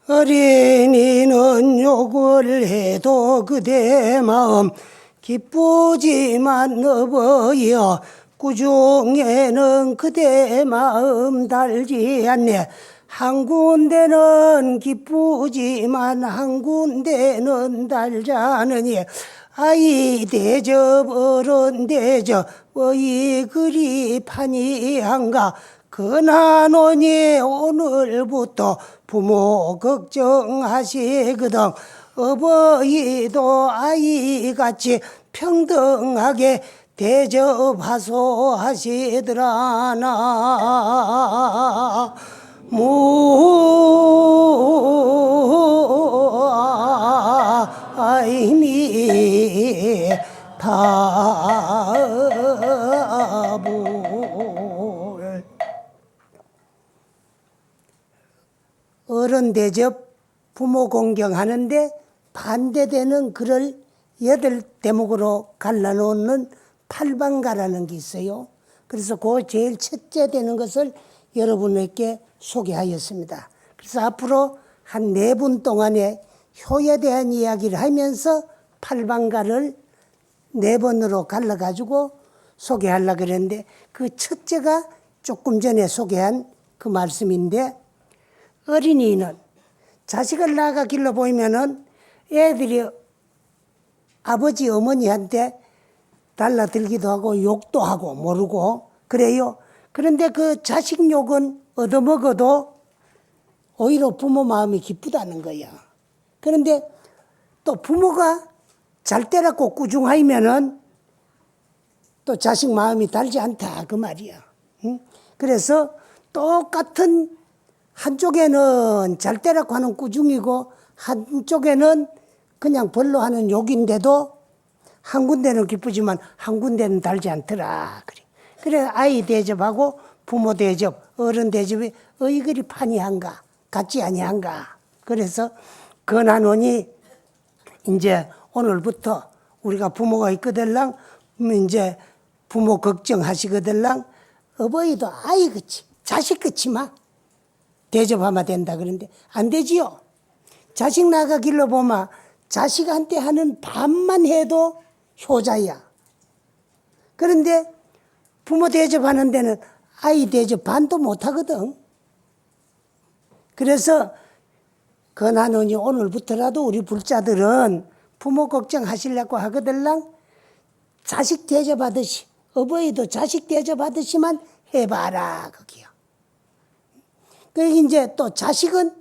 어린이는 욕을 해도 그대 마음 기쁘지만 어버이여 꾸중에는 그대 마음 달지 않네. 한 군데는 기쁘지만 한 군데는 달자느니 아이 대접 어른 대접 어이 그리 판이한가. 그나노니 오늘부터 부모 걱정하시거든. 어버이도 아이같이 평등하게 대접하소 하시더라. 나 아이니 다불. 어른 대접 부모 공경하는데 반대되는 글을 8대목으로 갈라놓는 팔방가라는 게 있어요. 그래서 그 제일 첫째 되는 것을 여러분에게 소개하였습니다. 그래서 앞으로 한 4분 동안에 효에 대한 이야기를 하면서 팔방가를 4번으로 갈라가지고 소개하려고 그랬는데 그 첫째가 조금 전에 소개한 그 말씀인데, 어린이는 자식을 낳아가 길러 보이면은 애들이 아버지 어머니한테 달라들기도 하고 욕도 하고 모르고 그래요. 그런데 그 자식 욕은 얻어먹어도 오히려 부모 마음이 기쁘다는 거야. 그런데 또 부모가 잘 때라고 꾸중하면은 또 자식 마음이 달지 않다 그 말이야. 응? 그래서 똑같은 한쪽에는 잘 때라고 하는 꾸중이고 한쪽에는 그냥 벌로 하는 욕인데도 한 군데는 기쁘지만 한 군데는 달지 않더라. 그래 아이 대접하고 부모 대접, 어른 대접이 어이그리 판이한가, 같지 아니한가. 그래서 건하노니 이제 오늘부터 우리가 부모가 있거들랑 이제 부모 걱정하시거들랑 어버이도 아이같이 자식같이만 대접하면 된다. 그런데 안 되지요. 자식 나가 길러보면 자식한테 하는 반만 해도 효자야. 그런데 부모 대접하는 데는 아이 대접 반도 못하거든. 그래서 건하노니 오늘부터라도 우리 불자들은 부모 걱정하시려고 하거들랑 자식 대접하듯이, 어버이도 자식 대접하듯이만 해봐라 거기요. 그러니까 이제 또 자식은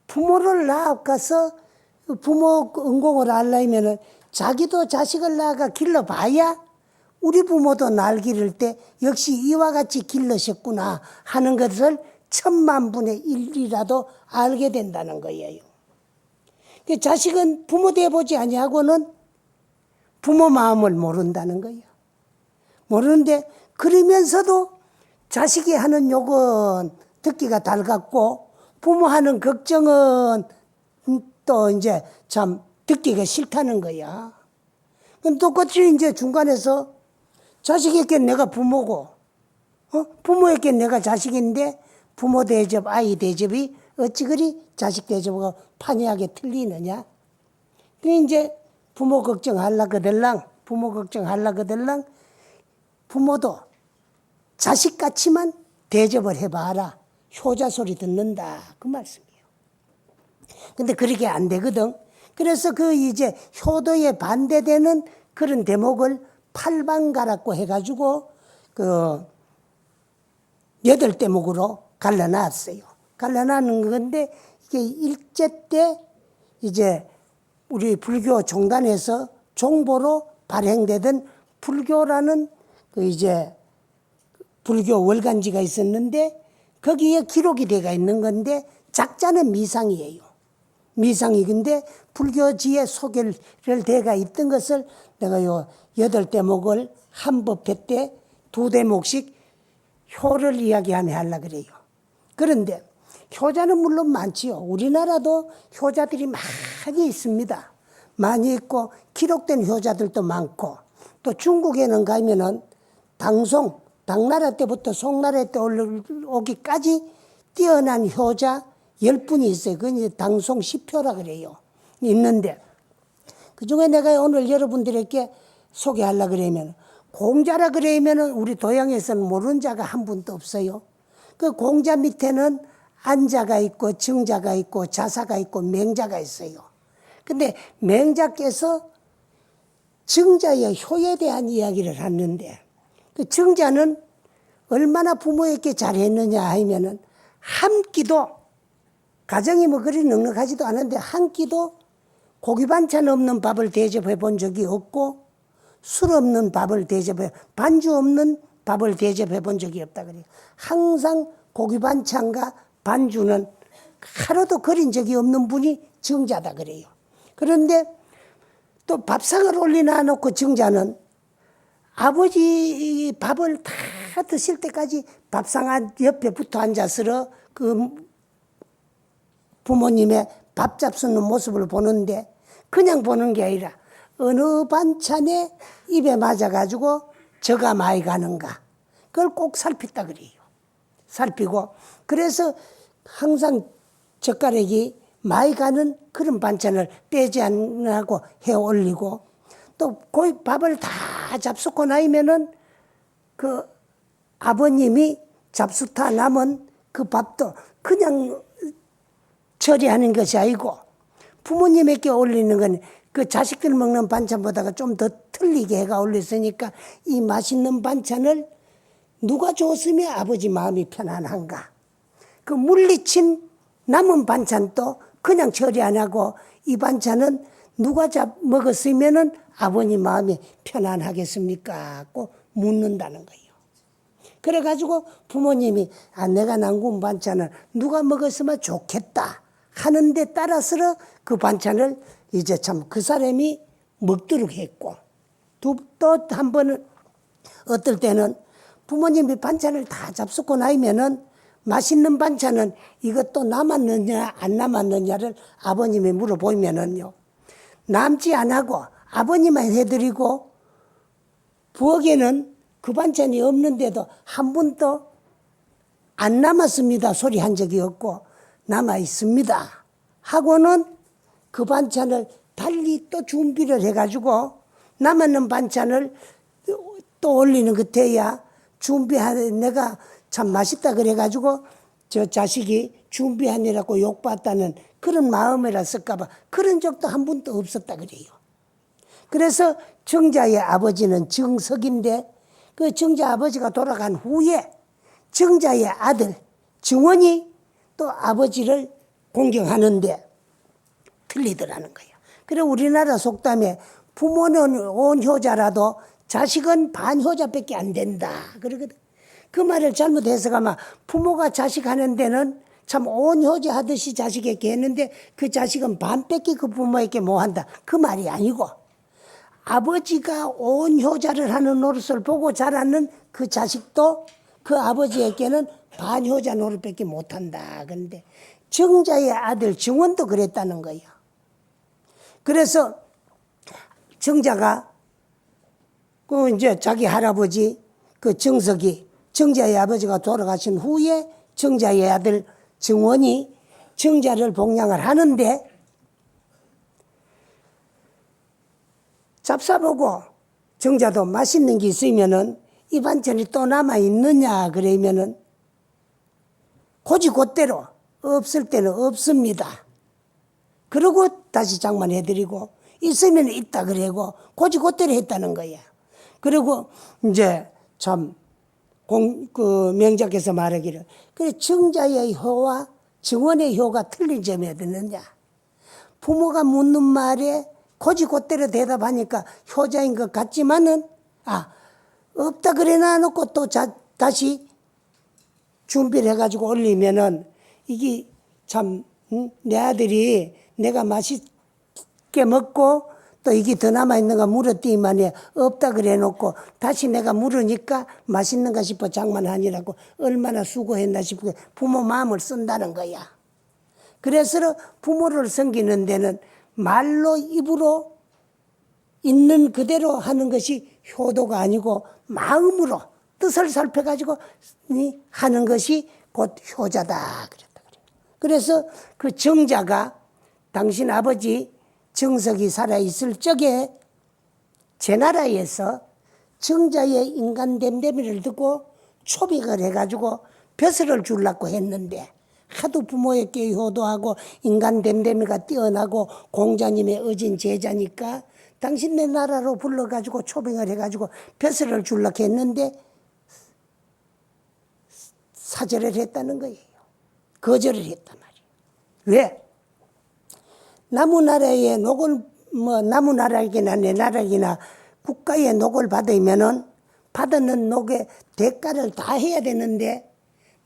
부모를 낳아가서 부모 은공을 하려면은 자기도 자식을 낳아가 길러봐야 우리 부모도 날 기를 때 역시 이와 같이 길러셨구나 하는 것을 10,000,000분의 1이라도 알게 된다는 거예요. 그 자식은 부모 대보지 아니하고는 부모 마음을 모른다는 거예요. 모르는데 그러면서도 자식이 하는 욕은 듣기가 달갑고 부모 하는 걱정은 또 이제 참 듣기가 싫다는 거야. 그럼 똑같이 이제 중간에서 자식에게 내가 부모고, 부모에게 내가 자식인데 부모 대접, 아이 대접이 어찌 그리 자식 대접하고 판이하게 틀리느냐. 그 이제 부모 걱정하려거들랑 부모도 자식같이만 대접을 해봐라. 효자 소리 듣는다. 그 말씀이에요. 근데 그렇게 안 되거든. 그래서 그 이제 효도에 반대되는 그런 대목을 팔방가라고 해가지고 그 8대목으로 갈라놨어요. 갈라놨는 건데 이게 일제 때 이제 우리 불교 종단에서 종보로 발행되던 불교라는 그 이제 불교 월간지가 있었는데 거기에 기록이 되어 있는 건데 작자는 미상이에요. 미상이 근데 불교지에 소개를 되어 있던 것을 내가 요 8대목을 한 법회 때 2대목씩 효를 이야기하며 하려고 그래요. 그런데 효자는 물론 많지요. 우리나라도 효자들이 많이 있습니다. 많이 있고 기록된 효자들도 많고 또 중국에는 가면은 당나라 때부터 송나라 때 올라오기까지 뛰어난 효자 10분이 있어요. 그건 이제 당송 10표라 그래요. 있는데, 그 중에 내가 오늘 여러분들에게 소개하려고 그러면, 공자라 그러면은 우리 도양에서는 모르는 자가 한 분도 없어요. 그 공자 밑에는 안자가 있고, 정자가 있고, 자사가 있고, 맹자가 있어요. 근데 맹자께서 정자의 효에 대한 이야기를 하는데, 그 정자는 얼마나 부모에게 잘했느냐 하면은, 한 끼도, 가정이 뭐 그리 넉넉하지도 않은데, 한 끼도 고기 반찬 없는 밥을 대접해 본 적이 없고, 술 없는 밥을 반주 없는 밥을 대접해 본 적이 없다 그래요. 항상 고기 반찬과 반주는 하루도 거린 적이 없는 분이 정자다 그래요. 그런데 또 밥상을 올려놔 놓고 정자는 아버지 밥을 다 드실 때까지 밥상 옆에 붙어 앉아서 그 부모님의 밥 잡수는 모습을 보는데, 그냥 보는 게 아니라 어느 반찬에 입에 맞아가지고 저가 많이 가는가, 그걸 꼭 살폈다 그래요. 살피고, 그래서 항상 젓가락이 많이 가는 그런 반찬을 빼지 않고 해 올리고, 또 밥을 다 잡수고 나면은 그 아버님이 잡수다 남은 그 밥도 그냥 처리하는 것이 아니고, 부모님에게 올리는 건 그 자식들 먹는 반찬보다가 좀 더 틀리게 해가 올렸으니까, 이 맛있는 반찬을 누가 줬으면 아버지 마음이 편안한가. 그 물리친 남은 반찬도 그냥 처리 안 하고, 이 반찬은 누가 먹었으면은 아버님 마음이 편안하겠습니까? 하고 묻는다는 거예요. 그래가지고 부모님이 내가 남군 반찬을 누가 먹었으면 좋겠다 하는 데 따라서 그 반찬을 이제 참 그 사람이 먹도록 했고, 또 한 번은 어떨 때는 부모님이 반찬을 다 잡수고 나면은 맛있는 반찬은 이것도 남았느냐 안 남았느냐를 아버님이 물어보면은요, 남지 안 하고 아버님만 해드리고, 부엌에는 그 반찬이 없는데도 한 번도 안 남았습니다 소리 한 적이 없고, 남아 있습니다 하고는 그 반찬을 달리 또 준비를 해가지고, 남았는 반찬을 또 올리는 그때야 내가 참 맛있다 그래가지고 저 자식이 준비하느라고 욕받다는 그런 마음이라을까봐 그런 적도 한 번도 없었다 그래요. 그래서 정자의 아버지는 정석인데, 그 정자 아버지가 돌아간 후에 정자의 아들 정원이 또 아버지를 공경하는데 틀리더라는 거예요. 그래 우리나라 속담에 부모는 온효자라도 자식은 반효자밖에 안 된다 그러거든. 그 말을 잘못 해석하면 부모가 자식 하는 데는 참 온효자 하듯이 자식에게 했는데, 그 자식은 반밖에 그 부모에게 뭐 한다, 그 말이 아니고, 아버지가 온효자를 하는 노릇을 보고 자라는 그 자식도 그 아버지에게는 반효자 노릇밖에 못한다. 그런데 정자의 아들 정원도 그랬다는 거예요. 그래서 정자가 그 이제 자기 할아버지 그 정석이, 정자의 아버지가 돌아가신 후에 정자의 아들 정원이 정자를 봉양을 하는데, 잡사보고 정자도 맛있는 게 있으면은 이 반찬이 또 남아 있느냐 그러면은 곧이곧대로 없을 때는 없습니다. 그러고 다시 장만해드리고, 있으면 있다 그러고 곧이곧대로 했다는 거야. 그리고 이제 참 명작에서 말하기를, 그래 정자의 효와 정원의 효가 틀린 점이 어딨느냐. 부모가 묻는 말에 곧이곧대로 대답하니까 효자인 것 같지만은, 없다 그래 놔놓고 또 다시 준비를 해가지고 올리면은 이게 참, 내 아들이 내가 맛있게 먹고 또 이게 더 남아있는가 물었더니만이 없다 그래 놓고 다시 내가 물으니까 맛있는가 싶어 장만하니라고 얼마나 수고했나 싶고 부모 마음을 쓴다는 거야. 그래서 부모를 섬기는 데는 말로 입으로 있는 그대로 하는 것이 효도가 아니고 마음으로 뜻을 살펴가지고 하는 것이 곧 효자다 그랬다 그래요. 그래서 그 정자가 당신 아버지 정석이 살아있을 적에 제 나라에서 정자의 인간 댐댐이를 듣고 초빙을 해가지고 벼슬을 주려고 했는데 하도 부모에게 효도하고 인간 댐댐이가 뛰어나고 공자님의 어진 제자니까 당신네 나라로 불러가지고 초빙을 해가지고 벼슬을 주려고 했는데 사절을 했다는 거예요. 거절을 했단 말이에요. 왜? 남의 나라에 남의 나라이나 내 나라이나 국가의 녹을 받으면은 받는 녹의 대가를 다 해야 되는데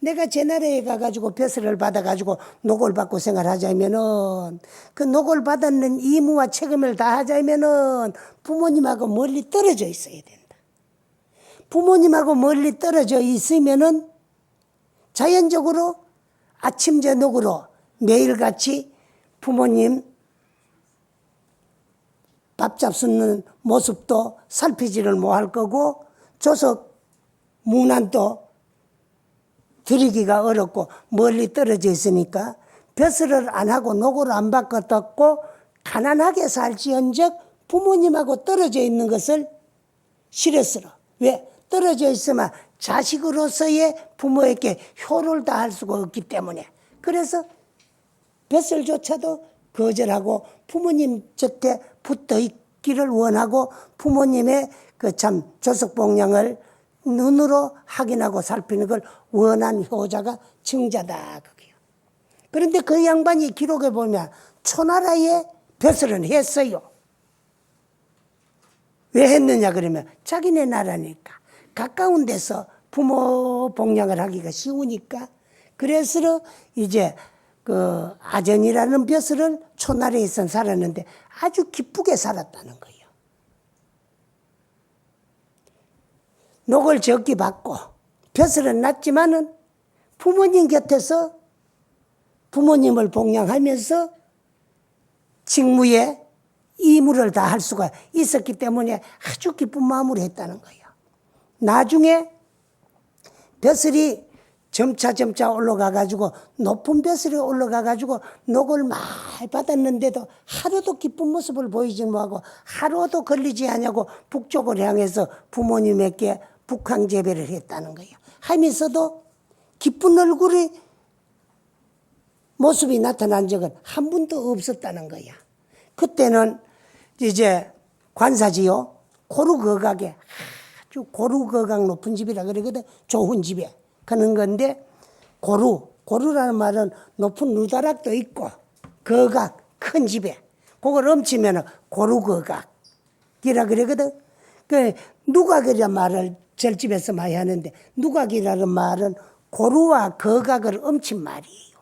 내가 제 나라에 가가지고 벼슬을 받아가지고 녹을 받고 생활하자면은 그 녹을 받았는 의무와 책임을 다 하자면은 부모님하고 멀리 떨어져 있어야 된다. 부모님하고 멀리 떨어져 있으면은 자연적으로 아침 저녁으로 매일같이 부모님 밥 잡수는 모습도 살피지를 못할 거고 조석 문안도 드리기가 어렵고 멀리 떨어져 있으니까 벼슬을 안 하고 노고를 안 바꿨고 가난하게 살지언정 부모님하고 떨어져 있는 것을 싫었으러. 왜? 떨어져 있으면 자식으로서의 부모에게 효를 다할 수가 없기 때문에. 그래서 벼슬조차도 거절하고 부모님 곁에 붙어 있기를 원하고 부모님의 그 참 조석봉양을 눈으로 확인하고 살피는 걸 원한 효자가 정자다. 그게요. 그런데 그 양반이 기록에 보면 초나라에 벼슬은 했어요. 왜 했느냐 그러면 자기네 나라니까 가까운 데서 부모 봉양을 하기가 쉬우니까 그래서 이제 그 아전이라는 벼슬을 초나라에서 살았는데 아주 기쁘게 살았다는 거예요. 녹을 적게 받고 벼슬은 났지만은 부모님 곁에서 부모님을 봉양하면서 직무에 의무를 다 할 수가 있었기 때문에 아주 기쁜 마음으로 했다는 거예요. 나중에 벼슬이 점차 올라가가지고 높은 벼슬이 올라가가지고 녹을 많이 받았는데도 하루도 기쁜 모습을 보이지 못하고 하루도 걸리지 않냐고 북쪽을 향해서 부모님에게 북항재배를 했다는 거예요. 하면서도 기쁜 얼굴이 모습이 나타난 적은 한 번도 없었다는 거야. 그때는 이제 관사지요. 고루거각에 아주 고루거각 높은 집이라 그러거든. 좋은 집에. 그런 건데 고루라는 말은 높은 루다락도 있고 거각 큰 집에 그걸 엄치면 고루거각이라 그러거든. 그 누각이라는 말을 절집에서 많이 하는데 누각이라는 말은 고루와 거각을 엄친 말이에요.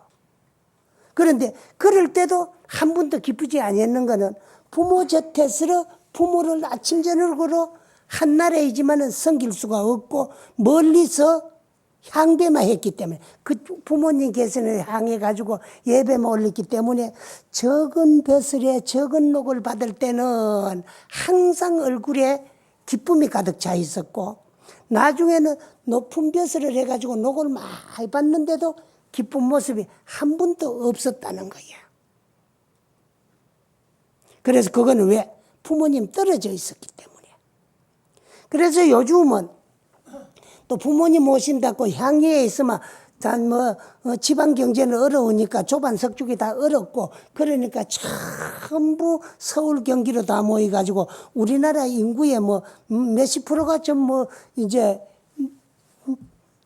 그런데 그럴 때도 한 번도 기쁘지 않았는 거는 부모 곁에서 부모를 아침 저녁으로 한 나라이지만은 섬길 수가 없고 멀리서 향배만 했기 때문에 그 부모님께서는 향해가지고 예배만 올렸기 때문에 적은 벼슬에 적은 녹을 받을 때는 항상 얼굴에 기쁨이 가득 차 있었고 나중에는 높은 벼슬을 해가지고 녹을 많이 받는데도 기쁜 모습이 한 번도 없었다는 거야. 그래서 그거는 왜? 부모님 떨어져 있었기 때문에. 그래서 요즘은 또 부모님 모신다고 향리에 있으면 지방 경제는 어려우니까 좁은 석죽이 다 어렵고 그러니까 전부 서울 경기로 다 모여가지고 우리나라 인구의 몇십 프로가 이제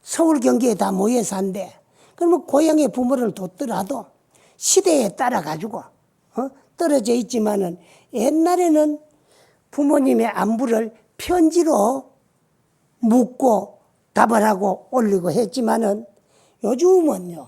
서울 경기에 다 모여 산대. 그러면 고향의 부모를 뒀더라도 시대에 따라 가지고 떨어져 있지만은 옛날에는 부모님의 안부를 편지로 묻고 답을 하고 올리고 했지만은 요즘은요.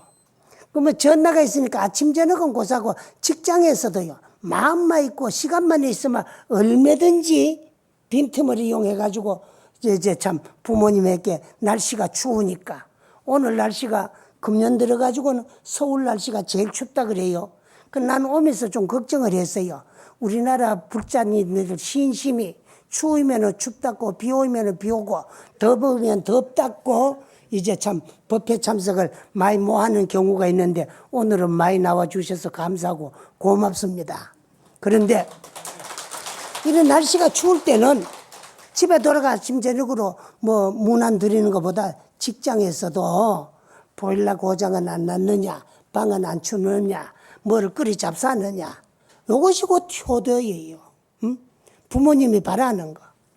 그러면 전화가 있으니까 아침 저녁은 고사고 직장에서도요. 마음만 있고 시간만 있으면 얼마든지 빈틈을 이용해 가지고 이제 참 부모님에게 날씨가 추우니까 오늘 날씨가 금년 들어 가지고는 서울 날씨가 제일 춥다 그래요. 그 난 오면서 좀 걱정을 했어요. 우리나라 불자님들 신심이 추우면 춥다고 비 오면 비 오고 더우면 덥다고 이제 참 법회 참석을 많이 못 하는 경우가 있는데 오늘은 많이 나와 주셔서 감사하고 고맙습니다. 그런데 이런 날씨가 추울 때는 집에 돌아가 아침 저녁으로 뭐 문안 드리는 것보다 직장에서도 보일러 고장은 안 났느냐, 방은 안 추느냐, 뭐를 끓이 잡사느냐, 요것이 곧 효도예요. 응? 부모님이 바라는 거.